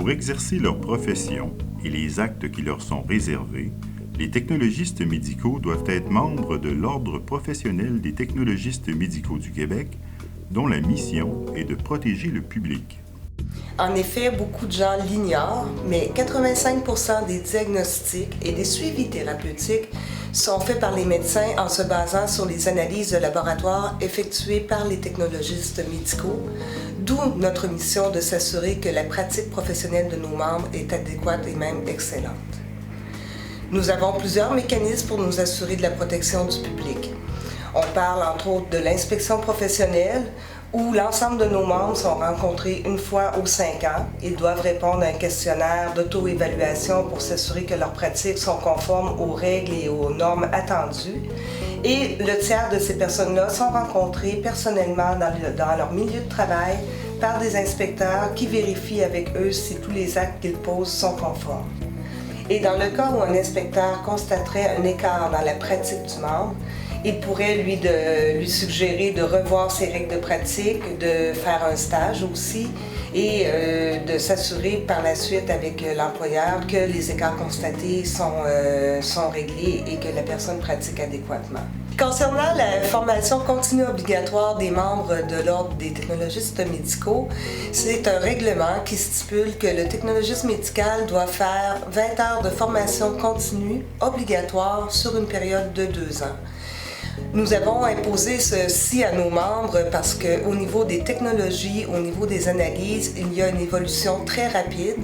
Pour exercer leur profession et les actes qui leur sont réservés, les technologistes médicaux doivent être membres de l'Ordre professionnel des technologistes médicaux du Québec, dont la mission est de protéger le public. En effet, beaucoup de gens l'ignorent, mais 85% des diagnostics et des suivis thérapeutiques sont faits par les médecins en se basant sur les analyses de laboratoire effectuées par les technologistes médicaux, d'où notre mission de s'assurer que la pratique professionnelle de nos membres est adéquate et même excellente. Nous avons plusieurs mécanismes pour nous assurer de la protection du public. On parle entre autres de l'inspection professionnelle, où l'ensemble de nos membres sont rencontrés une fois aux 5 ans. Ils doivent répondre à un questionnaire d'auto-évaluation pour s'assurer que leurs pratiques sont conformes aux règles et aux normes attendues. Et le tiers de ces personnes-là sont rencontrées personnellement dans leur milieu de travail par des inspecteurs qui vérifient avec eux si tous les actes qu'ils posent sont conformes. Et dans le cas où un inspecteur constaterait un écart dans la pratique du membre, il pourrait lui suggérer de revoir ses règles de pratique, de faire un stage aussi et de s'assurer par la suite avec l'employeur que les écarts constatés sont réglés et que la personne pratique adéquatement. Concernant la formation continue obligatoire des membres de l'Ordre des technologistes médicaux, c'est un règlement qui stipule que le technologiste médical doit faire 20 heures de formation continue obligatoire sur une période de 2 ans. Nous avons imposé ceci à nos membres parce qu'au niveau des technologies, au niveau des analyses, il y a une évolution très rapide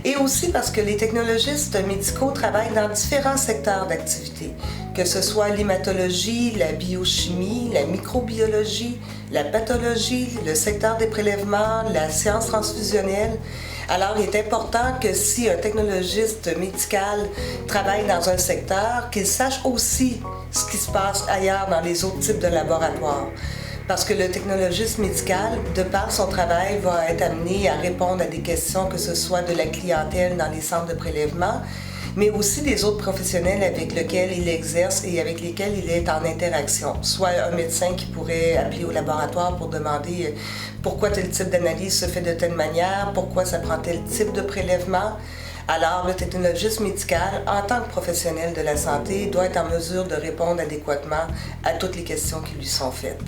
et aussi parce que les technologistes médicaux travaillent dans différents secteurs d'activité, que ce soit l'hématologie, la biochimie, la microbiologie, la pathologie, le secteur des prélèvements, la science transfusionnelle. Alors, il est important que si un technologiste médical travaille dans un secteur, qu'il sache aussi ce qui se passe ailleurs dans les autres types de laboratoires. Parce que le technologiste médical, de par son travail, va être amené à répondre à des questions, que ce soit de la clientèle dans les centres de prélèvement, mais aussi des autres professionnels avec lesquels il exerce et avec lesquels il est en interaction. Soit un médecin qui pourrait appeler au laboratoire pour demander pourquoi tel type d'analyse se fait de telle manière, pourquoi ça prend tel type de prélèvement. Alors, le technologiste médical, en tant que professionnel de la santé, doit être en mesure de répondre adéquatement à toutes les questions qui lui sont faites.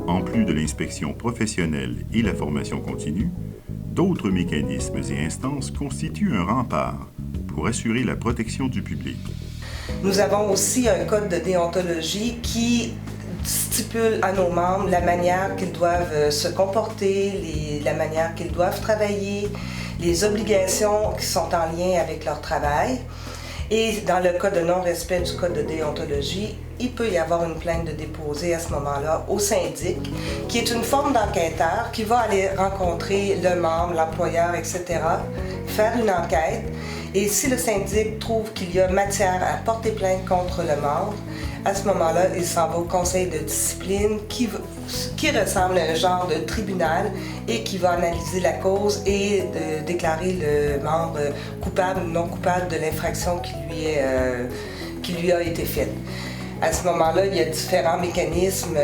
En plus de l'inspection professionnelle et la formation continue, d'autres mécanismes et instances constituent un rempart pour assurer la protection du public. Nous avons aussi un code de déontologie qui stipule à nos membres la manière qu'ils doivent se comporter, la manière qu'ils doivent travailler, les obligations qui sont en lien avec leur travail. Et dans le cas de non-respect du code de déontologie, il peut y avoir une plainte de déposer à ce moment-là au syndic, qui est une forme d'enquêteur qui va aller rencontrer le membre, l'employeur, etc., faire une enquête. Et si le syndic trouve qu'il y a matière à porter plainte contre le membre, à ce moment-là, il s'en va au conseil de discipline qui ressemble à un genre de tribunal et qui va analyser la cause et déclarer le membre coupable ou non coupable de l'infraction qui lui a été faite. À ce moment-là, il y a différents mécanismes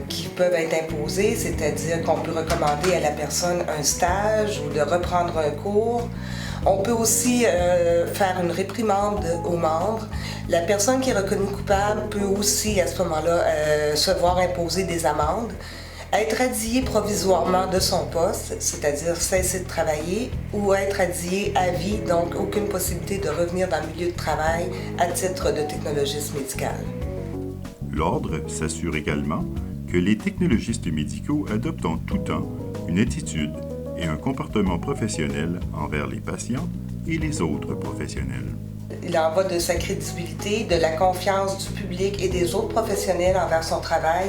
qui peuvent être imposés, c'est-à-dire qu'on peut recommander à la personne un stage ou de reprendre un cours. On peut aussi faire une réprimande aux membres. La personne qui est reconnue coupable peut aussi, à ce moment-là, se voir imposer des amendes, être radiée provisoirement de son poste, c'est-à-dire cesser de travailler, ou être radiée à vie, donc aucune possibilité de revenir dans le milieu de travail à titre de technologiste médical. L'Ordre s'assure également que les technologistes médicaux adoptent en tout temps une attitude et un comportement professionnel envers les patients et les autres professionnels. Il en va de sa crédibilité, de la confiance du public et des autres professionnels envers son travail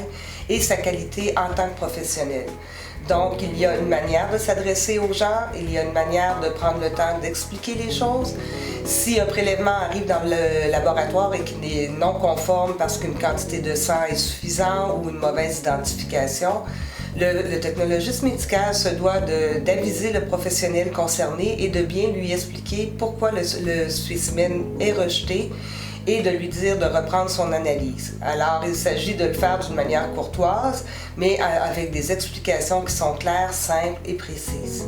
et sa qualité en tant que professionnel. Donc, il y a une manière de s'adresser aux gens, il y a une manière de prendre le temps d'expliquer les choses. Si un prélèvement arrive dans le laboratoire et qu'il est non conforme parce qu'une quantité de sang est suffisante ou une mauvaise identification, le technologiste médical se doit d'aviser le professionnel concerné et de bien lui expliquer pourquoi le spécimen est rejeté et de lui dire de reprendre son analyse. Alors, il s'agit de le faire d'une manière courtoise, mais avec des explications qui sont claires, simples et précises.